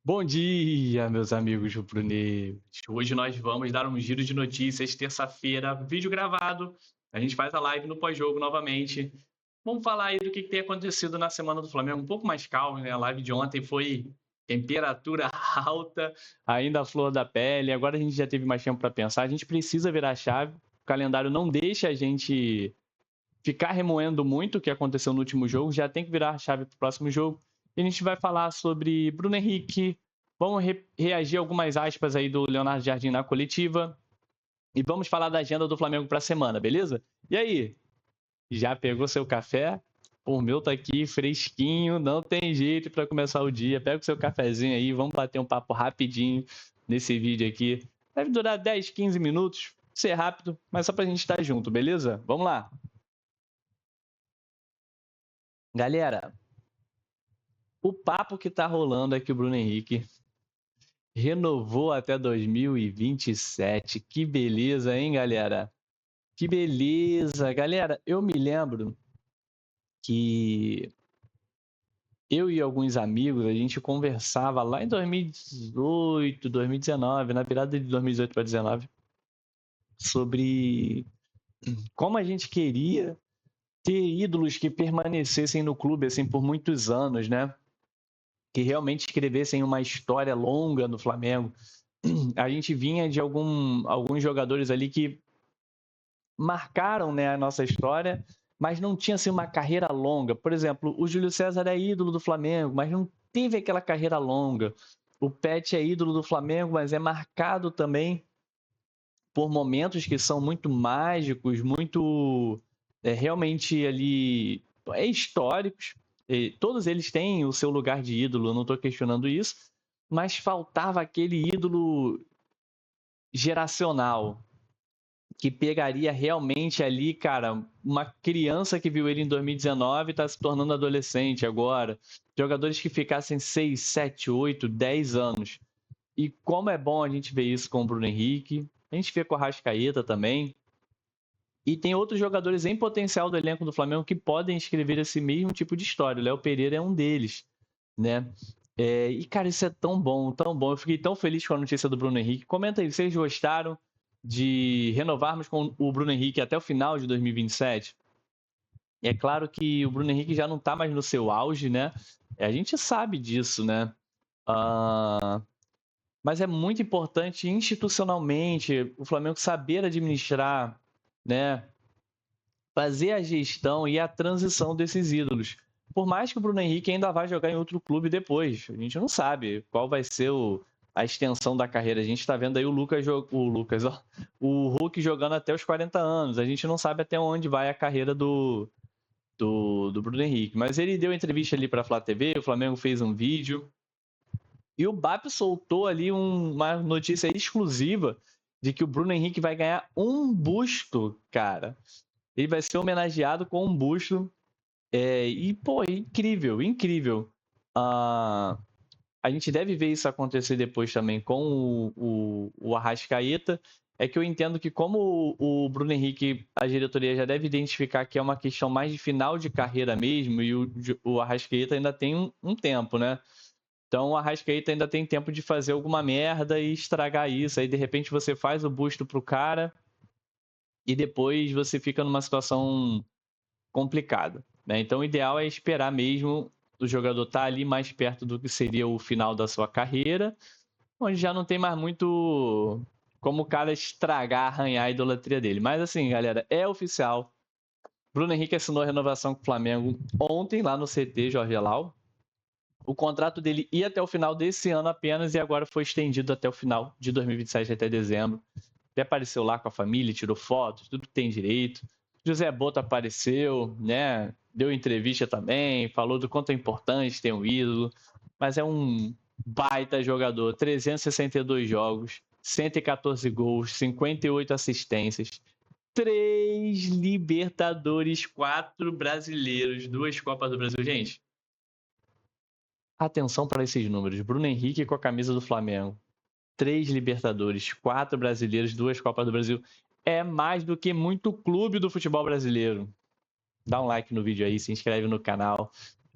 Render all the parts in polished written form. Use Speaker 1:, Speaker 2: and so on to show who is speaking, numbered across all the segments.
Speaker 1: Bom dia, meus amigos rubro-negros. Hoje nós vamos dar um giro de notícias, terça-feira, vídeo gravado. A gente faz a live no pós-jogo novamente. Vamos falar aí do que tem acontecido na semana do Flamengo, um pouco mais calmo, né? A live de ontem foi temperatura alta, ainda a flor da pele. Agora a gente já teve mais tempo para pensar. A gente precisa virar a chave. O calendário não deixa a gente ficar remoendo muito o que aconteceu no último jogo, já tem que virar a chave para o próximo jogo. E a gente vai falar sobre Bruno Henrique, vamos reagir a algumas aspas aí do Leonardo Jardim na coletiva e vamos falar da agenda do Flamengo para a semana, beleza? E aí, já pegou seu café? O meu tá aqui fresquinho, não tem jeito para começar o dia. Pega o seu cafezinho aí, vamos bater um papo rapidinho nesse vídeo aqui. Deve durar 10, 15 minutos, ser rápido, mas só pra gente estar junto, beleza? Vamos lá. Galera, o papo que tá rolando é que o Bruno Henrique renovou até 2027. Que beleza, hein, galera? Que beleza. Galera, eu me lembro que eu e alguns amigos, a gente conversava lá em 2018, 2019, na virada de 2018 para 2019, sobre como a gente queria ter ídolos que permanecessem no clube assim por muitos anos, né? Que realmente escrevessem uma história longa no Flamengo. A gente vinha de alguns jogadores ali que marcaram, né, a nossa história, mas não tinha assim, uma carreira longa. Por exemplo, o Júlio César é ídolo do Flamengo, mas não teve aquela carreira longa. O Pet é ídolo do Flamengo, mas é marcado também por momentos que são muito mágicos, muito realmente ali históricos. E todos eles têm o seu lugar de ídolo, eu não estou questionando isso, mas faltava aquele ídolo geracional que pegaria realmente ali, cara, uma criança que viu ele em 2019 e está se tornando adolescente agora. Jogadores que ficassem 6, 7, 8, 10 anos. E como é bom a gente ver isso com o Bruno Henrique. A gente vê com a Arrascaeta também. E tem outros jogadores em potencial do elenco do Flamengo que podem escrever esse mesmo tipo de história. O Léo Pereira é um deles, né? E, cara, isso é tão bom, tão bom. Eu fiquei tão feliz com a notícia do Bruno Henrique. Comenta aí, vocês gostaram de renovarmos com o Bruno Henrique até o final de 2027? É claro que o Bruno Henrique já não está mais no seu auge, né? A gente sabe disso, né? Ah, mas é muito importante institucionalmente o Flamengo saber administrar, né? Fazer a gestão e a transição desses ídolos. Por mais que o Bruno Henrique ainda vá jogar em outro clube depois, a gente não sabe qual vai ser a extensão da carreira. A gente está vendo aí o Hulk jogando até os 40 anos. A gente não sabe até onde vai a carreira do Bruno Henrique. Mas ele deu entrevista ali para a Flá TV, o Flamengo fez um vídeo e o BAP soltou ali uma notícia exclusiva de que o Bruno Henrique vai ganhar um busto, cara. Ele vai ser homenageado com um busto. Pô, incrível, incrível. Ah, a gente deve ver isso acontecer depois também com o Arrascaeta. É que eu entendo que, como o Bruno Henrique, a diretoria já deve identificar que é uma questão mais de final de carreira mesmo, e o Arrascaeta ainda tem um tempo, né? Então o Arrascaeta ainda tem tempo de fazer alguma merda e estragar isso. Aí, de repente, você faz o busto pro cara e depois você fica numa situação complicado, né? Então, o ideal é esperar mesmo o jogador estar ali mais perto do que seria o final da sua carreira, onde já não tem mais muito como o cara estragar, arranhar a idolatria dele. Mas assim, galera, é oficial. Bruno Henrique assinou a renovação com o Flamengo ontem lá no CT Jorge Lau. O contrato dele ia até o final desse ano apenas e agora foi estendido até o final de 2027, até dezembro. Até apareceu lá com a família, tirou fotos, tudo que tem direito. José Boto apareceu, né? Deu entrevista também, falou do quanto é importante ter um ídolo, mas é um baita jogador, 362 jogos, 114 gols, 58 assistências, 3 Libertadores, 4 brasileiros, 2 Copas do Brasil. Gente, atenção para esses números. Bruno Henrique com a camisa do Flamengo. 3 Libertadores, 4 brasileiros, 2 Copas do Brasil. É mais do que muito clube do futebol brasileiro. Dá um like no vídeo aí, se inscreve no canal.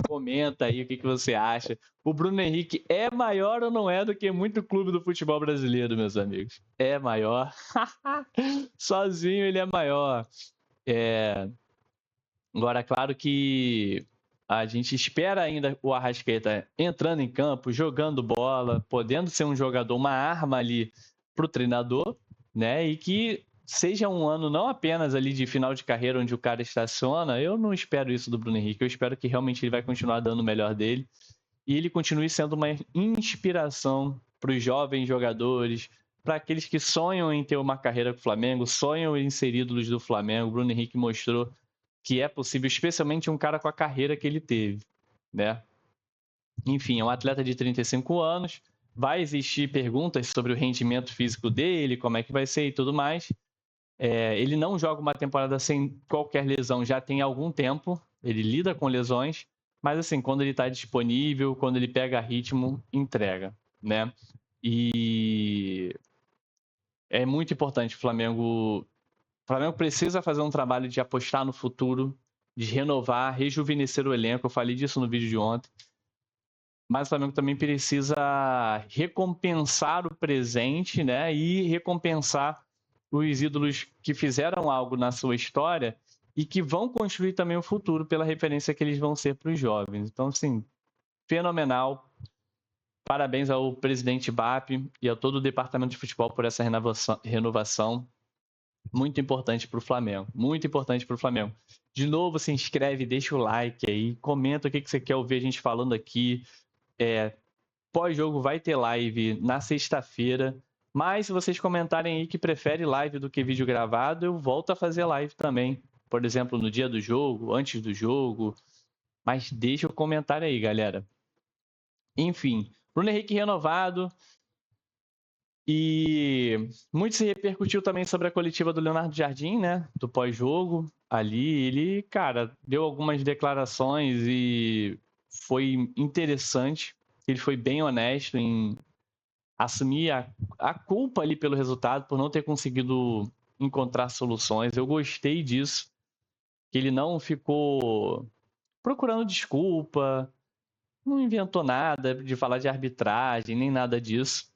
Speaker 1: Comenta aí o que você acha. O Bruno Henrique é maior ou não é do que muito clube do futebol brasileiro, meus amigos? É maior. Sozinho ele é maior. Agora, claro que a gente espera ainda o Arrascaeta entrando em campo, jogando bola, podendo ser um jogador, uma arma ali para o treinador, né? E que seja um ano não apenas ali de final de carreira onde o cara estaciona. Eu não espero isso do Bruno Henrique. Eu espero que realmente ele vai continuar dando o melhor dele e ele continue sendo uma inspiração para os jovens jogadores, para aqueles que sonham em ter uma carreira com o Flamengo, sonham em ser ídolos do Flamengo. O Bruno Henrique mostrou que é possível, especialmente um cara com a carreira que ele teve, né? Enfim, é um atleta de 35 anos, vai existir perguntas sobre o rendimento físico dele, como é que vai ser e tudo mais. Ele não joga uma temporada sem qualquer lesão já tem algum tempo, ele lida com lesões, mas assim, quando ele está disponível, quando ele pega ritmo, entrega, né? E é muito importante o Flamengo precisa fazer um trabalho de apostar no futuro, de renovar, rejuvenescer o elenco. Eu falei disso no vídeo de ontem. Mas o Flamengo também precisa recompensar o presente, né? E recompensar os ídolos que fizeram algo na sua história e que vão construir também o futuro pela referência que eles vão ser para os jovens. Então, assim, fenomenal. Parabéns ao presidente BAP e a todo o departamento de futebol por essa renovação. Muito importante para o Flamengo. Muito importante para o Flamengo. De novo, se inscreve, deixa o like aí, comenta o que você quer ouvir a gente falando aqui. Pós-jogo vai ter live na sexta-feira. Mas se vocês comentarem aí que prefere live do que vídeo gravado, eu volto a fazer live também. Por exemplo, no dia do jogo, antes do jogo. Mas deixa o comentário aí, galera. Enfim, Bruno Henrique renovado. E muito se repercutiu também sobre a coletiva do Leonardo Jardim, né? Do pós-jogo. Ali, ele, cara, deu algumas declarações e foi interessante. Ele foi bem honesto em assumir a culpa ali pelo resultado, por não ter conseguido encontrar soluções. Eu gostei disso. Que ele não ficou procurando desculpa, não inventou nada de falar de arbitragem, nem nada disso.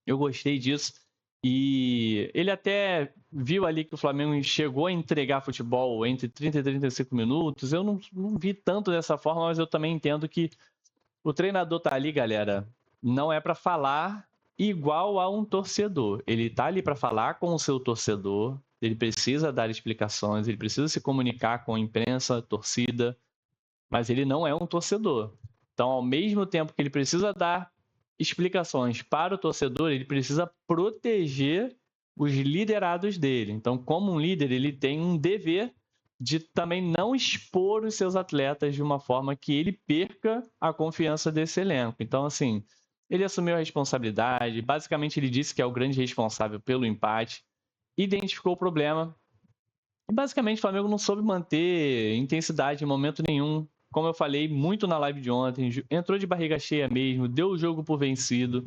Speaker 1: Eu gostei disso. E ele até viu ali que o Flamengo chegou a entregar futebol entre 30 e 35 minutos. Eu não vi tanto dessa forma, mas eu também entendo que o treinador tá ali, galera, não é para falar igual a um torcedor. Ele tá ali para falar com o seu torcedor, ele precisa dar explicações, ele precisa se comunicar com a imprensa, torcida, mas ele não é um torcedor. Então, ao mesmo tempo que ele precisa dar explicações para o torcedor, ele precisa proteger os liderados dele. Então, como um líder, ele tem um dever de também não expor os seus atletas de uma forma que ele perca a confiança desse elenco. Então, assim, ele assumiu a responsabilidade, basicamente ele disse que é o grande responsável pelo empate, identificou o problema, e basicamente o Flamengo não soube manter intensidade em momento nenhum. Como eu falei muito na live de ontem, entrou de barriga cheia mesmo, deu o jogo por vencido.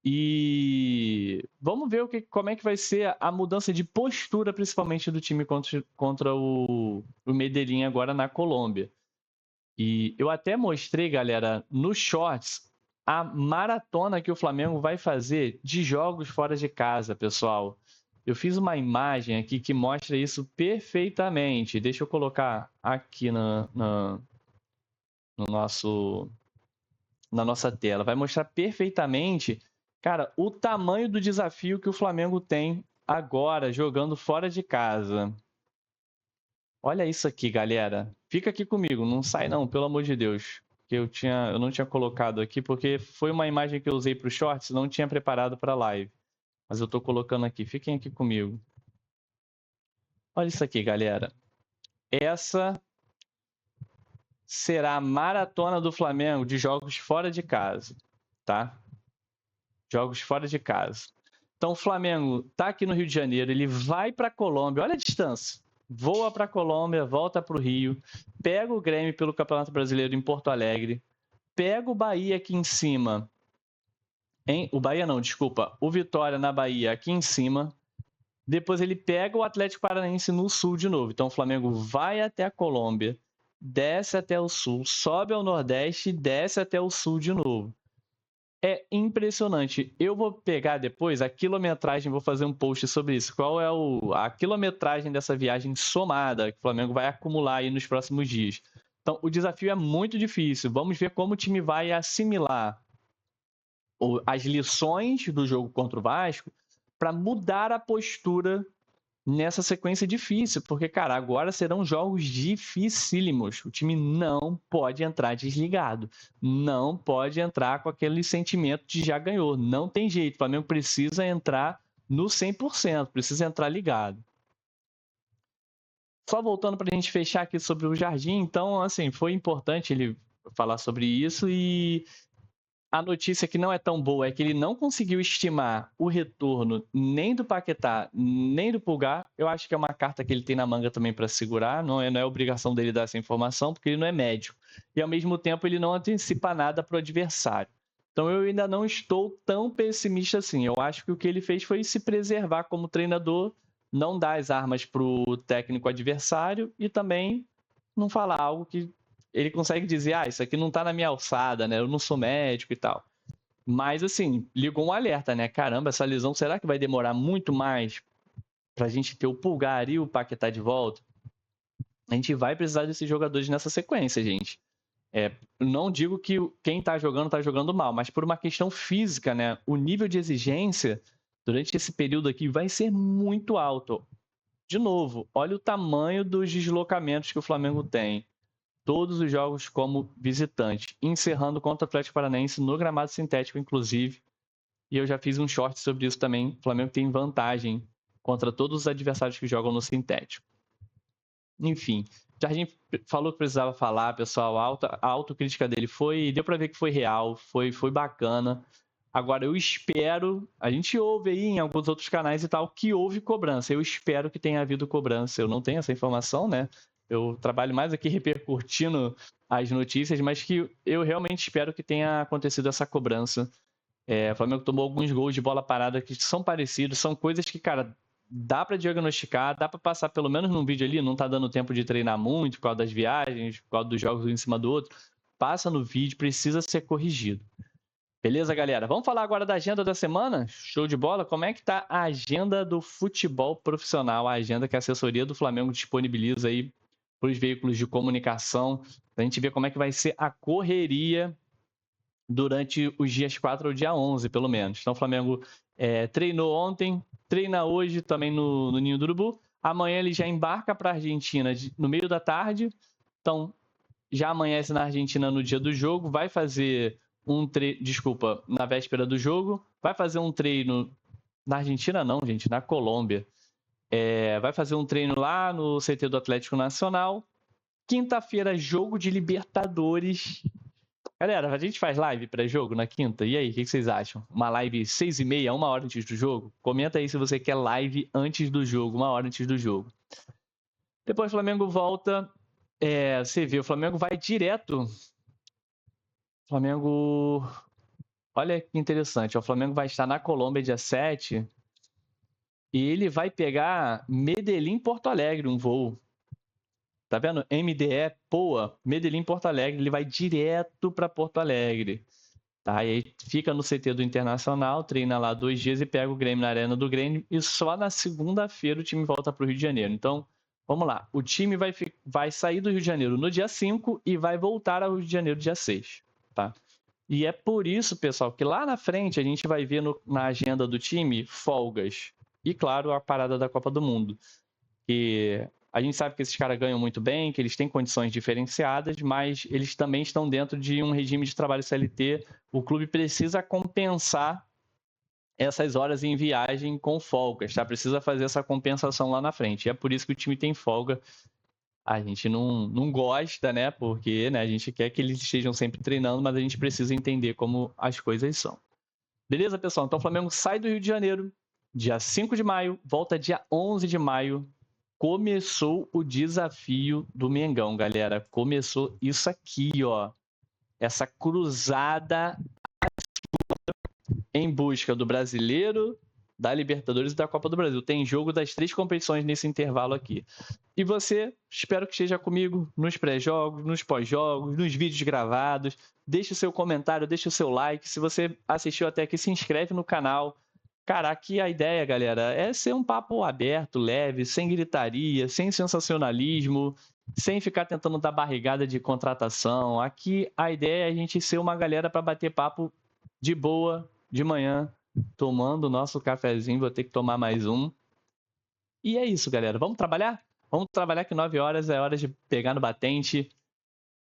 Speaker 1: E vamos ver como é que vai ser a mudança de postura, principalmente do time contra o Medellín agora na Colômbia. E eu até mostrei, galera, nos shorts, a maratona que o Flamengo vai fazer de jogos fora de casa, pessoal. Eu fiz uma imagem aqui que mostra isso perfeitamente. Deixa eu colocar aqui no na nossa tela. Vai mostrar perfeitamente, cara, o tamanho do desafio que o Flamengo tem agora jogando fora de casa. Olha isso aqui, galera. Fica aqui comigo, não sai não, pelo amor de Deus. Que eu não tinha colocado aqui porque foi uma imagem que eu usei para o shorts, não tinha preparado para a live. Mas eu estou colocando aqui. Fiquem aqui comigo. Olha isso aqui, galera. Essa será a maratona do Flamengo de jogos fora de casa, tá? Jogos fora de casa. Então o Flamengo tá aqui no Rio de Janeiro, ele vai para a Colômbia, olha a distância. Voa para a Colômbia, volta para o Rio, pega o Grêmio pelo Campeonato Brasileiro em Porto Alegre, pega o Bahia aqui em cima. O Bahia não, desculpa. O Vitória na Bahia aqui em cima. Depois ele pega o Atlético Paranaense no sul de novo. Então o Flamengo vai até a Colômbia, desce até o sul, sobe ao nordeste e desce até o sul de novo. É impressionante. Eu vou pegar depois a quilometragem, vou fazer um post sobre isso. Qual é a quilometragem dessa viagem somada que o Flamengo vai acumular aí nos próximos dias? Então, o desafio é muito difícil. Vamos ver como o time vai assimilar as lições do jogo contra o Vasco para mudar a postura nessa sequência difícil, porque, cara, agora serão jogos dificílimos. O time não pode entrar desligado, não pode entrar com aquele sentimento de já ganhou. Não tem jeito, o Flamengo precisa entrar no 100%, precisa entrar ligado. Só voltando para a gente fechar aqui sobre o Jardim, então, assim, foi importante ele falar sobre isso e a notícia que não é tão boa é que ele não conseguiu estimar o retorno nem do Paquetá, nem do Pulgar. Eu acho que é uma carta que ele tem na manga também para segurar, não é obrigação dele dar essa informação, porque ele não é médico. E, ao mesmo tempo, ele não antecipa nada para o adversário. Então, eu ainda não estou tão pessimista assim. Eu acho que o que ele fez foi se preservar como treinador, não dar as armas para o técnico adversário e também não falar algo que ele consegue dizer, isso aqui não tá na minha alçada, né? Eu não sou médico e tal. Mas, assim, ligou um alerta, né? Caramba, essa lesão, será que vai demorar muito mais pra gente ter o Pulgar e o Paquetá de volta? A gente vai precisar desses jogadores nessa sequência, gente. Não digo que quem tá jogando mal, mas por uma questão física, né? O nível de exigência durante esse período aqui vai ser muito alto. De novo, olha o tamanho dos deslocamentos que o Flamengo tem. Todos os jogos como visitante, encerrando contra o Atlético Paranaense no gramado sintético, inclusive. E eu já fiz um short sobre isso também. O Flamengo tem vantagem contra todos os adversários que jogam no sintético. Enfim, Jardim falou que precisava falar, pessoal. A autocrítica dele deu para ver que foi real, foi bacana. Agora, eu espero, a gente ouve aí em alguns outros canais e tal, que houve cobrança. Eu espero que tenha havido cobrança. Eu não tenho essa informação, né? Eu trabalho mais aqui repercutindo as notícias, mas que eu realmente espero que tenha acontecido essa cobrança. O Flamengo tomou alguns gols de bola parada que são parecidos, são coisas que, cara, dá para diagnosticar, dá para passar pelo menos num vídeo ali, não tá dando tempo de treinar muito por causa das viagens, por causa dos jogos um em cima do outro. Passa no vídeo, precisa ser corrigido. Beleza, galera? Vamos falar agora da agenda da semana? Show de bola? Como é que tá a agenda do futebol profissional? A agenda que a assessoria do Flamengo disponibiliza aí para os veículos de comunicação. A gente ver como é que vai ser a correria durante os dias 4 ao dia 11, pelo menos. Então, o Flamengo treinou ontem, treina hoje também no Ninho do Urubu. Amanhã ele já embarca para a Argentina no meio da tarde. Então, já amanhece na Argentina no dia do jogo, vai fazer na véspera do jogo, vai fazer um treino na Argentina não, gente, na Colômbia. Vai fazer um treino lá no CT do Atlético Nacional. Quinta-feira, jogo de Libertadores. Galera, a gente faz live pré-jogo na quinta? E aí, o que vocês acham? Uma live 6h30, 1 hora antes do jogo? Comenta aí se você quer live antes do jogo, 1 hora antes do jogo. Depois o Flamengo volta. Você vê, o Flamengo vai direto. Flamengo. Olha que interessante. O Flamengo vai estar na Colômbia dia 7 e ele vai pegar Medellín, Porto Alegre, um voo. Tá vendo? MDE, Poa, Medellín, Porto Alegre. Ele vai direto para Porto Alegre. Tá? E aí fica no CT do Internacional, treina lá 2 dias e pega o Grêmio na Arena do Grêmio. E só na segunda-feira o time volta para o Rio de Janeiro. Então, vamos lá. O time vai sair do Rio de Janeiro no dia 5 e vai voltar ao Rio de Janeiro dia 6. Tá? E é por isso, pessoal, que lá na frente a gente vai ver na agenda do time folgas. E, claro, a parada da Copa do Mundo. Que a gente sabe que esses caras ganham muito bem, que eles têm condições diferenciadas, mas eles também estão dentro de um regime de trabalho CLT. O clube precisa compensar essas horas em viagem com folgas, tá? Precisa fazer essa compensação lá na frente. E é por isso que o time tem folga. A gente não gosta, né? Porque a gente quer que eles estejam sempre treinando, mas a gente precisa entender como as coisas são. Beleza, pessoal? Então o Flamengo sai do Rio de Janeiro, dia 5 de maio, volta dia 11 de maio. Começou o desafio do Mengão, galera. Começou isso aqui, ó. Essa cruzada em busca do brasileiro, da Libertadores e da Copa do Brasil. Tem jogo das 3 competições nesse intervalo aqui. E você, espero que esteja comigo nos pré-jogos, nos pós-jogos, nos vídeos gravados. Deixe o seu comentário, deixe o seu like. Se você assistiu até aqui, se inscreve no canal. Cara, aqui a ideia, galera, é ser um papo aberto, leve, sem gritaria, sem sensacionalismo, sem ficar tentando dar barrigada de contratação. Aqui a ideia é a gente ser uma galera para bater papo de boa, de manhã, tomando o nosso cafezinho. Vou ter que tomar mais um. E é isso, galera. Vamos trabalhar? Vamos trabalhar que 9 horas é hora de pegar no batente.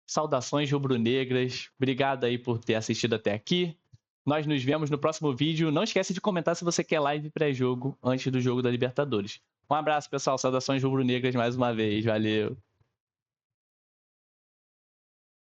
Speaker 1: Saudações rubro-negras. Obrigado aí por ter assistido até aqui. Nós nos vemos no próximo vídeo. Não esquece de comentar se você quer live pré-jogo antes do jogo da Libertadores. Um abraço, pessoal. Saudações rubro-negras mais uma vez. Valeu.